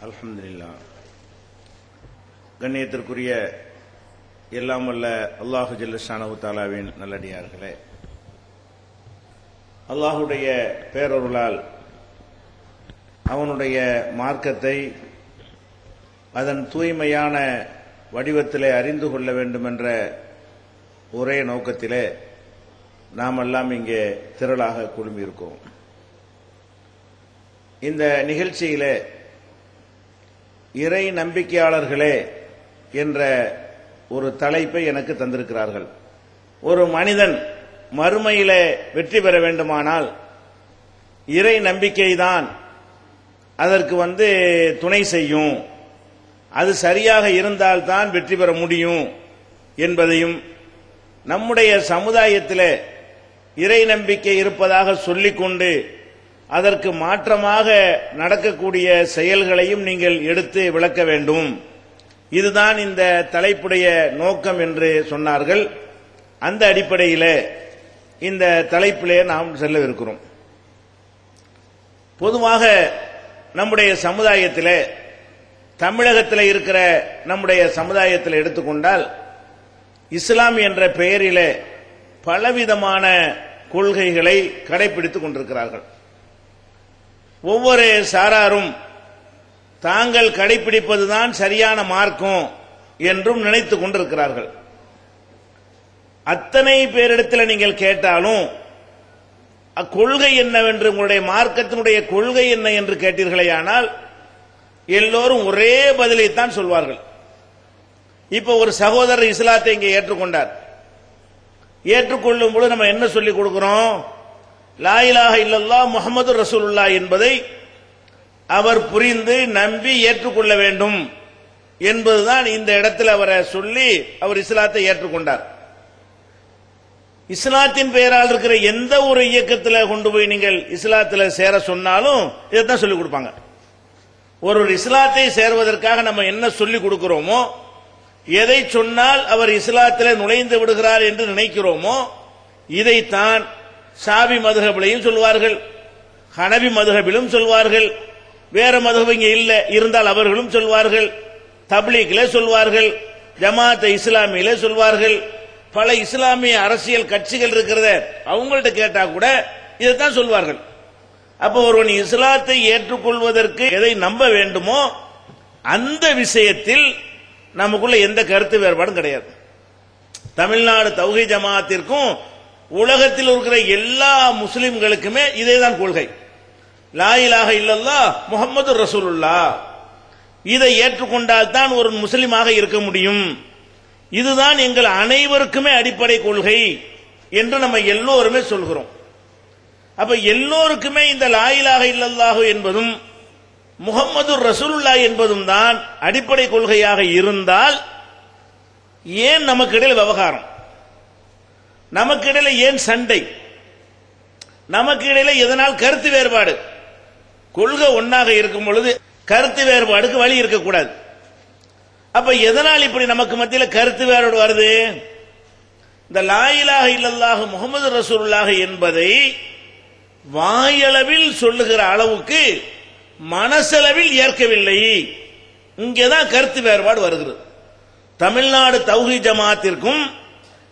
அல்ஹம்துலில்லாஹ். கண்ணியத்திற்குரிய எல்லாம் வல்ல அல்லாஹு ஜல்ல ஷானஹு தஆலாவின் நல்லடியார்களே, அல்லாஹுடைய பேரருளால் அவனுடைய மார்க்கத்தை அதன் தூய்மையான வடிவத்திலே அறிந்து கொள்ள வேண்டும் என்ற ஒரே நோக்கத்திலே நாம் எல்லாம் இங்கே திரளாக குழுமியிருக்கிறோம். இந்த நிகழ்ச்சியிலே இறை நம்பிக்கையாளர்களே என்ற ஒரு தலைப்பை எனக்கு தந்திருக்கிறார்கள். ஒரு மனிதன் மறுமையிலே வெற்றி பெற வேண்டுமானால் இறை நம்பிக்கைதான் அதற்கு துணை செய்யும், அது சரியாக இருந்தால்தான் வெற்றி பெற முடியும் என்பதையும், நம்முடைய சமுதாயத்திலே இறை நம்பிக்கை இருப்பதாக சொல்லிக்கொண்டு அதற்கு மாற்றமாக நடக்கக்கூடிய செயல்களையும் நீங்கள் எடுத்து விளக்க வேண்டும், இதுதான் இந்த தலைப்புடைய நோக்கம் என்று சொன்னார்கள். அந்த அடிப்படையிலே இந்த தலைப்பிலே நாம் செல்லவிருக்கிறோம். பொதுவாக நம்முடைய சமுதாயத்திலே, தமிழகத்தில் இருக்கிற நம்முடைய சமுதாயத்தில் எடுத்துக்கொண்டால், இஸ்லாம் என்ற பெயரிலே பலவிதமான கொள்கைகளை கடைபிடித்துக் கொண்டிருக்கிறார்கள். ஒவ்வொரு சாராரும் தாங்கள் கடைபிடிப்பதுதான் சரியான மார்க்கம் என்றும் நினைத்துக் கொண்டிருக்கிறார்கள். அத்தனை பேரிடத்தில் நீங்கள் கேட்டாலும் அக்கொள்கை என்னவென்று, உங்களுடைய மார்க்கத்தினுடைய கொள்கை என்ன என்று கேட்டீர்களேயானால் எல்லோரும் ஒரே பதிலைத்தான் சொல்வார்கள். இப்ப ஒரு சகோதரர் இஸ்லாத்தை இங்கே ஏற்றுக்கொண்டார். ஏற்றுக்கொள்ளும் பொழுது நம்ம என்ன சொல்லிக் கொடுக்கிறோம்? லா இலாஹ இல்லல்லாஹ் முஹம்மது ரசூலுல்லாஹ் என்பதை அவர் புரிந்து நம்பி ஏற்றுக்கொள்ள வேண்டும் என்பதுதான் இந்த இடத்தில் அவரை சொல்லி அவர் இஸ்லாத்தை ஏற்றுக்கொண்டார். இஸ்லாத்தின் பெயரால் இருக்கிற எந்த ஒரு இயக்கத்தில் கொண்டு போய் நீங்கள் இஸ்லாத்தில் சேர சொன்னாலும் இதைத்தான் சொல்லிக் கொடுப்பாங்க. ஒரு இஸ்லாத்தை சேர்வதற்காக நம்ம என்ன சொல்லிக் கொடுக்கிறோமோ, எதை சொன்னால் அவர் இஸ்லாத்தில் நுழைந்து விடுகிறார் என்று நினைக்கிறோமோ, இதைத்தான் ஷாபி மதுஹபிலையும் சொல்வார்கள், ஹனபி மதுஹபிலும் சொல்வார்கள், வேற மதுஹப் இங்க இல்ல இருந்தால் அவர்களும் சொல்வார்கள், தப்லீக்ல சொல்வார்கள், ஜமாத் இஸ்லாமியில சொல்வார்கள், பல இஸ்லாமிய அரசியல் கட்சிகள் இருக்கிறத அவங்கள்ட்ட கேட்டா கூட இதைத்தான் சொல்வார்கள். அப்ப ஒருவன் இஸ்லாத்தை ஏற்றுக்கொள்வதற்கு எதை நம்ப வேண்டுமோ அந்த விஷயத்தில் நமக்குள்ள எந்த கருத்து வேறுபாடும் கிடையாது. தமிழ்நாடு தௌஹீத் ஜமாத்திற்கும் உலகத்தில் இருக்கிற எல்லா முஸ்லிம்களுக்குமே இதேதான் கொள்கை. லா இலாஹ இல்லல்லாஹ் முஹம்மது ரசூலுல்லாஹ், இதை ஏற்றுக்கொண்டால் தான் ஒரு முஸ்லிமாக இருக்க முடியும். இதுதான் எங்கள் அனைவருக்குமே அடிப்படை கொள்கை என்று நம்ம எல்லோருமே சொல்கிறோம். அப்ப எல்லோருக்குமே இந்த லா இலாஹ இல்லல்லாஹ் என்பதும் முஹம்மது ரசூலுல்லாஹ் என்பதும் தான் அடிப்படை கொள்கையாக இருந்தால் ஏன் நமக்கிடையில் விவகாரம், நமக்கிடையில ஏன் சண்டை, நமக்கு இடையில எதனால் கருத்து வேறுபாடு? கொள்கை ஒன்னாக இருக்கும் பொழுது கருத்து வேறுபாடுக்கு வழி இருக்கக்கூடாது. அப்ப எதனால் இப்படி நமக்கு மத்தியில் கருத்து வேறுபாடு வருது? இந்த லா இலாஹ இல்லல்லாஹ் முஹம்மது ரசூலுல்லாஹ் என்பதை வாயளவில் சொல்லுகிற அளவுக்கு மனசளவில் ஏற்கவில்லை. இங்கேதான் கருத்து வேறுபாடு வருகிறது. தமிழ்நாடு தௌஹீத் ஜமாத்திற்கும்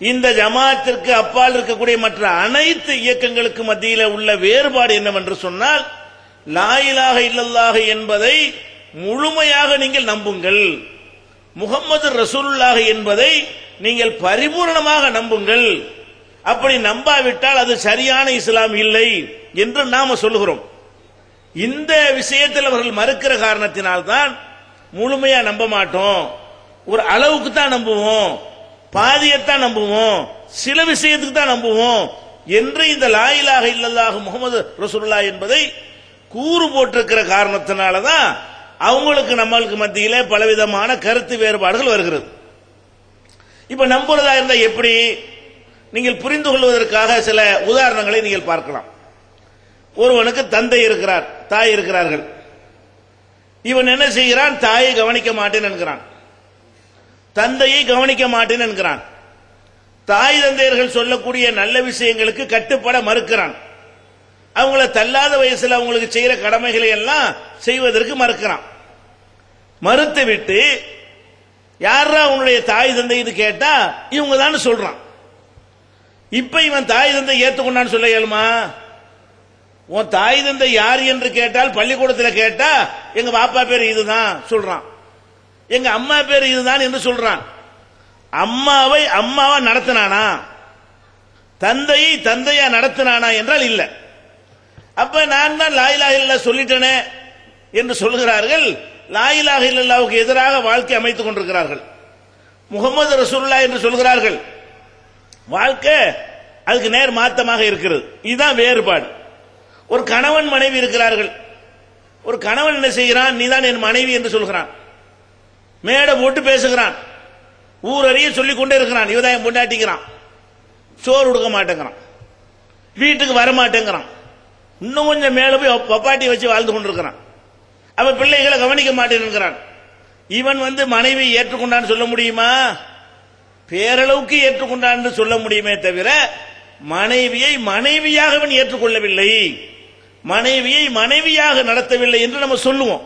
இந்த ஜமாத்திற்கு அப்பால் இருக்கக்கூடிய மற்ற அனைத்து இயக்கங்களுக்கு மத்தியில் உள்ள வேறுபாடு என்னவென்று சொன்னால், லா இலாஹ இல்லல்லாஹ் என்பதை முழுமையாக நீங்கள் நம்புங்கள், முஹம்மது ரசூலுல்லாஹ் என்பதை நீங்கள் பரிபூர்ணமாக நம்புங்கள். அப்படி நம்பாவிட்டால் அது சரியான இஸ்லாம் இல்லை என்று நாம சொல்லுகிறோம். இந்த விஷயத்தில் அவர்கள் மறுக்கிற காரணத்தினால்தான் முழுமையா நம்ப மாட்டோம், ஒரு அளவுக்கு தான் நம்புவோம், பாதியத்தான் நம்புவோம், சில விஷயத்துக்கு தான் நம்புவோம் என்று இந்த லா இலாஹ இல்லல்லாஹ் முஹம்மது ரசூலுல்லாஹ் என்பதை கூறு போட்டிருக்கிற காரணத்தினாலதான் அவங்களுக்கு நம்மளுக்கு மத்தியிலே பலவிதமான கருத்து வேறுபாடுகள் வருகிறது. இப்ப நம்புறதா இருந்தா எப்படி? நீங்கள் புரிந்து கொள்வதற்காக சில உதாரணங்களை நீங்கள் பார்க்கலாம். ஒருவனுக்கு தந்தை இருக்கிறார், தாய் இருக்கிறார்கள். இவன் என்ன செய்கிறான்? தாயை கவனிக்க மாட்டேன் என்கிறான், தந்தையை கவனிக்க மாட்டேன் என்கிறான். தாய் தந்தையர்கள் சொல்லக்கூடிய நல்ல விஷயங்களுக்கு கட்டுப்பட மறுக்கிறான். அவங்கள தள்ளாத வயசுல அவங்களுக்கு செய்யற கடமைகளை எல்லாம் செய்வதற்கு மறுக்கிறான். மறுத்துவிட்டு யாரா உன்னுடைய தாய் தந்தைன்னு கேட்டா இவங்க தான் சொல்றான். இப்ப இவன் தாய் தந்தை ஏத்துக்கொண்டான்னு சொல்ல இயலுமா? உன் தாய் தந்தை யார் என்று கேட்டால் பள்ளிக்கூடத்தில் கேட்டா எங்க பாப்பா பேர் இதுதான் சொல்றான், எங்க அம்மா பேர் இதுதான் என்று சொல்றான். அம்மாவை அம்மாவா நடத்தினானா, தந்தையை தந்தையா நடத்தினானா என்றால் இல்ல. அப்ப நான் தான் லா இலாஹ இல்லல்லாஹ் சொல்லிட்டேனே என்று சொல்கிறார்கள். லா இலாஹ இல்லல்லாஹ்வுக்கு எதிராக வாழ்க்கை அமைத்துக் கொண்டிருக்கிறார்கள். முகமது ரசூலுல்லாஹ் என்று சொல்கிறார்கள். வாழ்க்கை அதுக்கு நேர் மாத்தமாக இருக்கிறது. இதுதான் வேறுபாடு. ஒரு கணவன் மனைவி இருக்கிறார்கள். ஒரு கணவன் என்ன செய்கிறான்? நீதான் என் மனைவி என்று சொல்கிறான். மேடை போட்டு பேசுகிறான். ஊரறிய சொல்லிக் கொண்டே இருக்கிறான். இவதான் என் பொண்டாட்டிக்கிறான். சோறு கொடுக்க மாட்டேங்கிறான், வீட்டுக்கு வர மாட்டேங்கிறான். இன்னும் கொஞ்சம் மேல போய் பப்பாட்டி வச்சு வாழ்ந்து கொண்டிருக்கிறான். அவ பிள்ளைகளை கவனிக்க மாட்டேங்கிறான். இவன் மனைவி ஏற்றுக்கொண்டான்னு சொல்ல முடியுமா? பேரளவுக்கு ஏற்றுக்கொண்டான்னு சொல்ல முடியுமே தவிர மனைவியை மனைவியாக அவன் ஏற்றுக்கொள்ளவில்லை, மனைவியை மனைவியாக நடத்தவில்லை என்று நம்ம சொல்லுவோம்.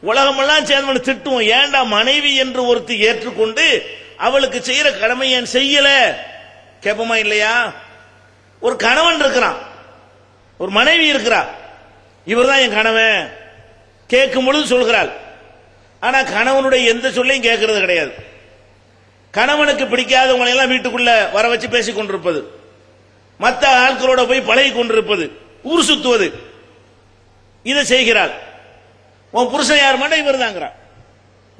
உலகமெல்லாம் சேர்ந்து திட்டுவோம். ஏண்டா மனைவி என்று ஒருத்தி ஏற்றுக்கொண்டு அவளுக்கு செய்யற கடமை ஏன் செய்யல கேட்போமா இல்லையா? ஒரு கணவன் இருக்கிறான், ஒரு மனைவி இருக்கிறா. இவர் தான் என் கணவன் கேட்கும் பொழுது சொல்கிறாள். ஆனா கணவனுடைய எந்த சொல்லையும் கேட்கறது கிடையாது. கணவனுக்கு பிடிக்காதவங்களை எல்லாம் வீட்டுக்குள்ள வர வச்சு பேசிக் கொண்டிருப்பது, மற்ற ஆட்களோட போய் பழகி கொண்டிருப்பது, ஊர் சுத்துவது, இதை செய்கிறாள். உன் புருஷன் யார் மாட்டா இவர் தாங்கிறான்.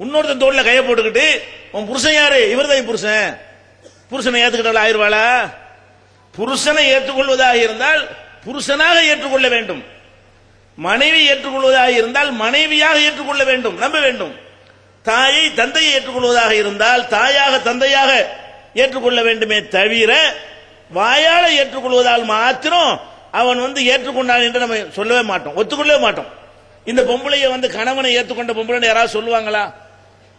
இன்னொருத்தன் தோல்ல கைய போட்டுக்கிட்டு உன் புருஷன் யாரு? இவர் தான் புருஷன். புருஷனை ஏத்துக்கிட்டால் ஆயிடுவாளா? புருஷனை ஏற்றுக்கொள்வதாக இருந்தால் புருஷனாக ஏற்றுக்கொள்ள வேண்டும். மனைவி ஏற்றுக்கொள்வதாக இருந்தால் மனைவியாக ஏற்றுக்கொள்ள வேண்டும், நம்ப வேண்டும். தாயை தந்தையை ஏற்றுக்கொள்வதாக இருந்தால் தாயாக தந்தையாக ஏற்றுக்கொள்ள வேண்டுமே தவிர வாயால ஏற்றுக்கொள்வதால் மாத்திரம் அவன் ஏற்றுக்கொண்டான் என்று நம்ம சொல்லவே மாட்டோம், ஒத்துக்கொள்ளவே மாட்டோம். இந்த பொம்பளைய கணவனை ஏற்றுக்கொண்ட பொம்பளை யாராவது சொல்லுவாங்களா?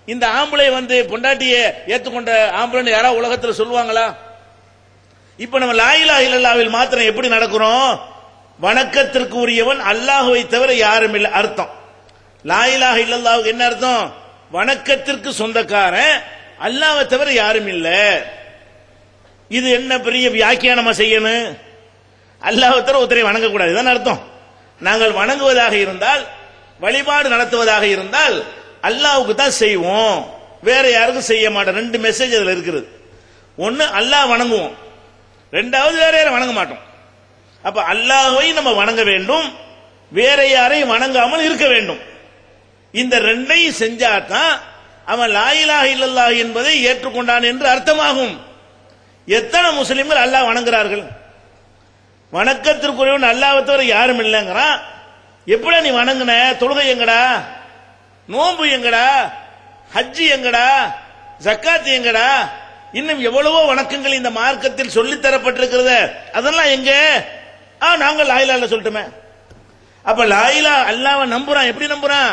இந்த ஆம்பளை பொண்டாட்டியை ஏற்றுக்கொண்ட ஆம்பளை யாராவது உலகத்தில் சொல்லுவாங்களா? இப்ப நம்ம லா இலாஹ இல்லல்லாஹ்வில் மாத்திரம் எப்படி நடக்கிறோம்? வணக்கத்திற்கு உரியவன் அல்லாஹ்வை தவிர யாரும் இல்லை அர்த்தம். லா இலாஹ இல்லல்லாஹ்வுக்கு என்ன அர்த்தம்? வணக்கத்திற்கு சொந்தக்காரன் அல்லாஹ்வை தவிர யாரும் இல்லை. இது என்ன பெரிய வியாக்கியானமா செய்யணும்? அல்லாஹ்வை தவிர ஒருத்தரை வணங்கக்கூடாது தான் அர்த்தம். நாங்கள் வணங்குவதாக இருந்தால், வழிபாடு நடத்துவதாக இருந்தால் அல்லாஹ்வுக்கு தான் செய்வோம், வேற யாருக்கும் செய்ய மாட்டோம். ரெண்டு மெசேஜ் அதுல இருக்குது. ஒன்னு அல்லாஹ் வணங்குவோம், ரெண்டாவது வேற யாரும் வணங்க மாட்டோம். அப்ப அல்லாஹ்வை நம்ம வணங்க வேண்டும், வேற யாரையும் வணங்காமல் இருக்க வேண்டும். இந்த ரெண்டையும் செஞ்சாதான் அவன் லா இலாஹ இல்லல்லாஹ் என்பதை ஏற்றுக்கொண்டான் என்று அர்த்தமாகும். எத்தனை முஸ்லிம்கள் அல்லாஹ் வணங்குறார்கள்? வணக்கத்திற்குரியவன் அல்லாஹ்வை தவிர யாரும் இல்லைங்கிறான். எப்படி நீ வணங்குன? தொழுகை எங்கடா? நோன்பு எங்கடா? ஹஜ்ஜி எங்கடா? ஜக்காத் எங்கடா? இன்னும் எவ்வளவோ வணக்கங்கள் இந்த மார்க்கத்தில் சொல்லித் தரப்பட்டிருக்கிறது, அதெல்லாம் எங்க? நாங்கள் லா இலாஹ இல்லல்லாஹ் சொல்லிட்டோமே. அப்ப லா இலாஹ அல்லாஹ்வை நம்புறான். எப்படி நம்புறான்?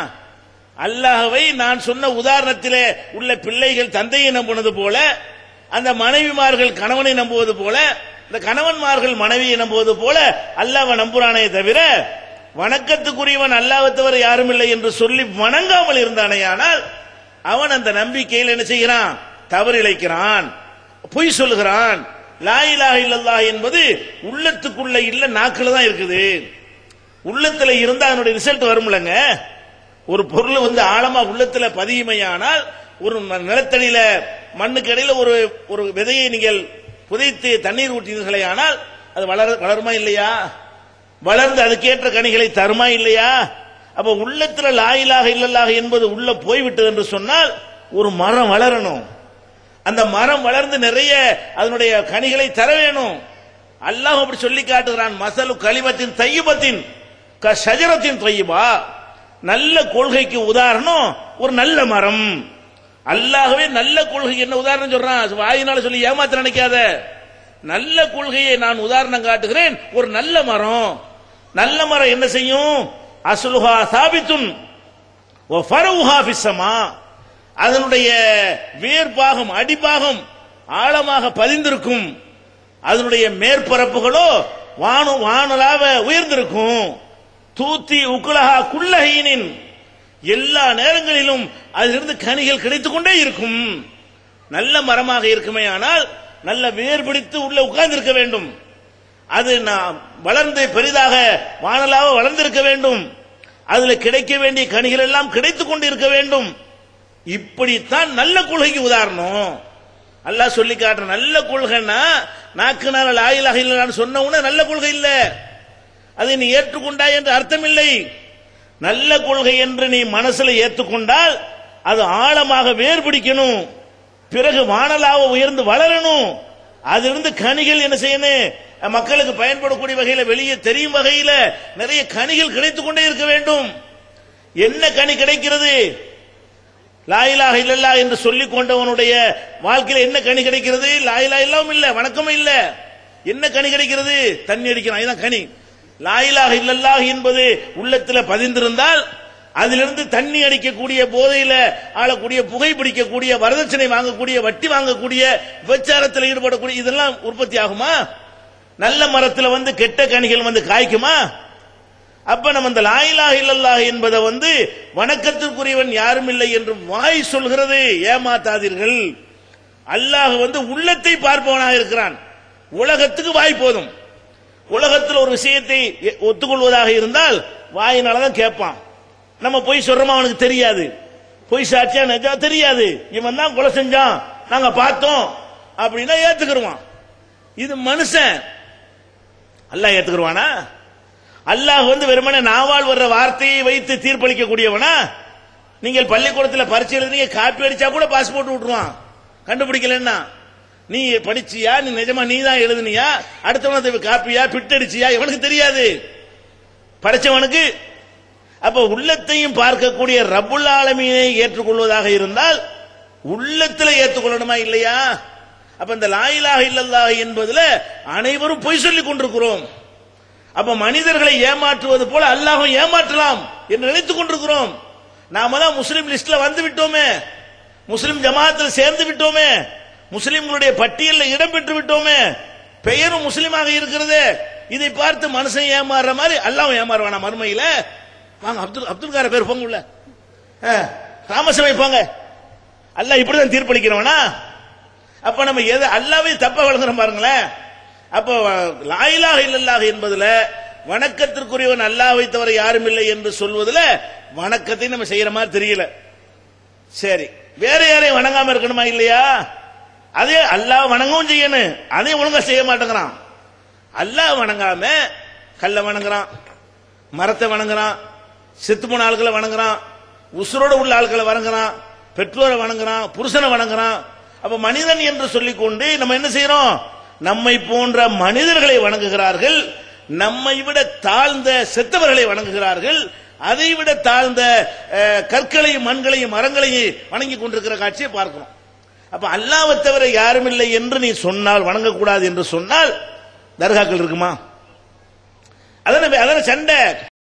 அல்லாஹ்வை நான் சொன்ன உதாரணத்திலே உள்ள பிள்ளைகள் தந்தையை நம்புவது போல, அந்த மனைவிமார்கள் கணவனை நம்புவது போல, இந்த கணவன்மார்கள் மனைவியை நம்புவது போல அல்லாஹ்வை நம்புறானே தவிர வணக்கத்துக்குரியவன் அல்லாஹ்வை தவிர யாரும் இல்லை என்று சொல்லி வணங்காமல் இருந்தானேயானால் அவன் அந்த நம்பிக்கையில் என்ன செய்கிறான்? தவறு இழைக்கிறான், பொய் சொல்லுகிறான். லா இலாஹ இல்லல்லாஹ் என்பது உள்ளத்துக்குள்ள இல்ல, நாக்குல தான் இருக்குது. உள்ளத்துல இருந்தா அதனுடைய ரிசல்ட் வரும்லங்க. ஒரு பொருள் ஆழமா உள்ளத்துல பதியுமையானால், ஒரு நிலத்தடியில மண்ணுக்கு இடையில ஒரு விதையை நீங்கள் புதைத்து தண்ணீர் ஊற்றினீர்களே ஆனால் அது வளருமா இல்லையா? வளர்ந்து அதுக்கேற்ற கனிகளை தருமா இல்லையா? அப்ப உள்ளத்துல லா இலாஹ இல்லல்லாஹ் என்பது உள்ள போய்விட்டது என்று சொன்னால் ஒரு மரம் வளரணும். அந்த மரம் வளர்ந்து நிறைய அதனுடைய கனிகளை தர வேணும். அல்லாஹ் அப்படி சொல்லி காட்டுகிறான். மசலு கலிமத்தின் தையிபத்தின் ஷஜரத்தின் தையிபா. நல்ல கொள்கைக்கு உதாரணம் ஒரு நல்ல மரம். அல்லாஹ்வே நல்ல கொள்கைக்கு என்ன உதாரணம் சொல்றான்? வாயினால சொல்லி ஏமாத்த நினைக்காத. நல்ல கொள்கையை நான் உதாரணம் காட்டுகிறேன். ஒரு நல்ல மரம், நல்ல மரம் என்ன செய்யும்? அஸ்லுஹா சாபித்துன் வ ஃபரவுஹா ஃபிஸ்ஸமா. அதனுடைய வேர்பாகம் அடிபாகம் ஆழமாக பதிந்திருக்கும், அதனுடைய மேற்பரப்புகளோ வானலாக உயர்ந்திருக்கும். தூத்தி உக்குலஹா குல்லஹீனின், எல்லா நேரங்களிலும் அதிலிருந்து கனிகள் கிடைத்துக் கொண்டே இருக்கும். நல்ல மரமாக இருக்குமே ஆனால் நல்ல வேர் பிடித்து உள்ள உட்கார்ந்து இருக்க வேண்டும். அது வளர்ந்து பெரிதாக வானலாக வளர்ந்திருக்க வேண்டும். அதுல கிடைக்க வேண்டிய கனிகள் எல்லாம் கிடைத்துக் கொண்டு இருக்க வேண்டும். இப்படித்தான் நல்ல கொள்கைக்கு உதாரணம். அல்லாஹ் சொல்லி காட்டுற நல்ல கொள்கைன்னா நாக்குனால லா இலாஹ இல்லல்லாஹ்னு சொன்ன உடனே நல்ல கொள்கை இல்ல, அதை நீ ஏற்றுக்கொண்டாய் என்று அர்த்தம் இல்லை. நல்ல கொள்கை என்று நீ மனசுல ஏற்றுக்கொண்டால் அது ஆழமாக வேர் பிடிக்கணும், பிறகு வானலாக உயர்ந்து வளரணும். அதிலிருந்து கனிகள் என்ன செய்யணும், மக்களுக்கு பயன்படக்கூடிய வகையில வெளியே தெரியும் வகையில நிறைய கனிகள் கிடைத்துக் கொண்டே இருக்க வேண்டும். என்ன கனி கிடைக்கிறது? லா இலாஹ இல்லல்லாஹ் என்று சொல்லிக் கொண்டவனுடைய வாழ்க்கையில என்ன கனி கிடைக்கிறது? லா இலாஹ இல்லல்லாஹ் இல்ல, வணக்கமும் இல்ல. என்ன கனி கிடைக்கிறது? தண்ணி அடிக்கிறான், இதுதான் கனி. லா இலாஹ இல்லல்லாஹ் என்பது உள்ளத்தில் பதிந்திருந்தால் அதிலிருந்து தண்ணி அடிக்கக்கூடிய, போதையில ஆளக்கூடிய, புகை பிடிக்கக்கூடிய, வரதட்சணை வாங்கக்கூடிய, வட்டி வாங்கக்கூடிய, விபச்சாரத்தில் ஈடுபடக்கூடிய இதெல்லாம் உற்பத்தி ஆகுமா? நல்ல மரத்தில் கெட்ட கனிகள் காய்க்குமா? அப்ப நம்ம இந்த லா இலாஹ இல்லல்லாஹ் என்பதை வணக்கத்திற்குரியவன் யாரும் இல்லை என்று வாய் சொல்கிறது. ஏமாத்தாதீர்கள். அல்லாஹ் உள்ளத்தை பார்ப்பவனாக இருக்கிறான். உலகத்துக்கு வாய் போதும். உலகத்தில் ஒரு விஷயத்தை ஒத்துக்கொள்வதாக இருந்தால் வாயினாலதான் கேட்பான். நம்ம பொய் சொல்றோமா அவனுக்கு தெரியாது, பொய் சாட்சியா நிஜா தெரியாது, இவன் தான் கொலை செஞ்சான் நாங்க பார்த்தோம் அப்படின்னா ஏத்துக்கிடுவான். இது மனுஷன். அல்லாஹ் ஏத்துக்கிடுவானா? அல்லாஹ் வெறுமனே நாவால் வர்ற வார்த்தையை வைத்து தீர்ப்பளிக்க கூடியவனா? நீங்கள் பள்ளிக்கூடத்தில் பரீட்சை எழுதுனீங்க, காப்பி அடிச்சா கூட பாஸ் போட்டு விட்டுருவான் கண்டுபிடிக்கலன்னா. நீ படிச்சியா, நீ நிஜமா நீ தான் எழுதுனியா, அடுத்தவனுக்கு காப்பியா பிட்டடிச்சியா இவனுக்கு தெரியாது, படிச்சவனுக்கு. அப்ப உள்ளத்தையும் பார்க்கக்கூடிய ரப்புல் ஆலமீனை ஏற்றுக்கொள்வதாக இருந்தால் உள்ளத்தில் ஏற்றுக்கொள்ளணுமா இல்லையா? அப்ப இந்த லா இலாஹ இல்லல்லாஹ் என்பதுல அனைவரும் பொய் சொல்லிக் கொண்டிருக்கிறோம். அப்ப மனிதர்களை ஏமாற்றுவது போல அல்லாஹ்வை ஏமாற்றலாம் என்று நினைத்துக் கொண்டிருக்கிறோம். நாம தான் முஸ்லிம் லிஸ்ட்ல வந்து விட்டோமே, முஸ்லிம் ஜமாத்தில் சேர்ந்து விட்டோமே, முஸ்லிம்களுடைய பட்டியலில் இடம் பெற்று விட்டோமே, பெயரும் முஸ்லிமாக இருக்கிறது. இதை பார்த்து மனுஷன் ஏமாறுற மாதிரி அல்லாஹ் ஏமாறுவானா மறுமையில? வாங்க அப்துல் கார பேர் போங்க உள்ள, ராமசாமி போங்க. அல்லாஹ் இப்படிதான் தீர்ப்பளிக்கிறவனா? அப்ப நம்ம எது அல்லாஹ்வை தப்பா வழங்குறோம் பாருங்களேன். அப்ப லா இலாஹ இல்லல்லாஹ் என்பதுல வணக்கத்திற்குரியவன் அல்லாஹ்வை தவிர யாரும் இல்லை என்று சொல்வதில் வணக்கத்தை நம்ம செய்யற மாதிரி தெரியல. சரி, வேற யாரையும் வணங்காம இருக்கணுமா இல்லையா? அதே அல்லாஹ் வணங்கவும் செய்யணும், அதே ஒழுங்கா செய்ய மாட்டேங்கிறான். அல்லாஹ் வணங்காம கல்ல வணங்குறான், மரத்தை வணங்குறான், செத்து போன ஆட்களை வணங்குறான், உசுரோட உள்ள ஆட்களை வணங்குறான், பெற்றோரை வணங்குறான், புருஷனை வணங்குறான். அப்ப மனிதன் என்று சொல்லிக்கொண்டு நம்ம என்ன செய்யறோம்? நம்மை போன்ற மனிதர்களை வணங்குகிறார்கள், நம்மை விட தாழ்ந்த செத்தவர்களை வணங்குகிறார்கள், அதை விட தாழ்ந்த கற்களையும் மண்களையும் மரங்களையும் வணங்கி கொண்டிருக்கிற காட்சியை பார்க்கிறோம். அப்ப அல்லாஹ்வை தவிர யாரும் இல்லை என்று நீ சொன்னால், வணங்கக்கூடாது என்று சொன்னால் தர்காக்கள் இருக்குமா? அதான சண்டை.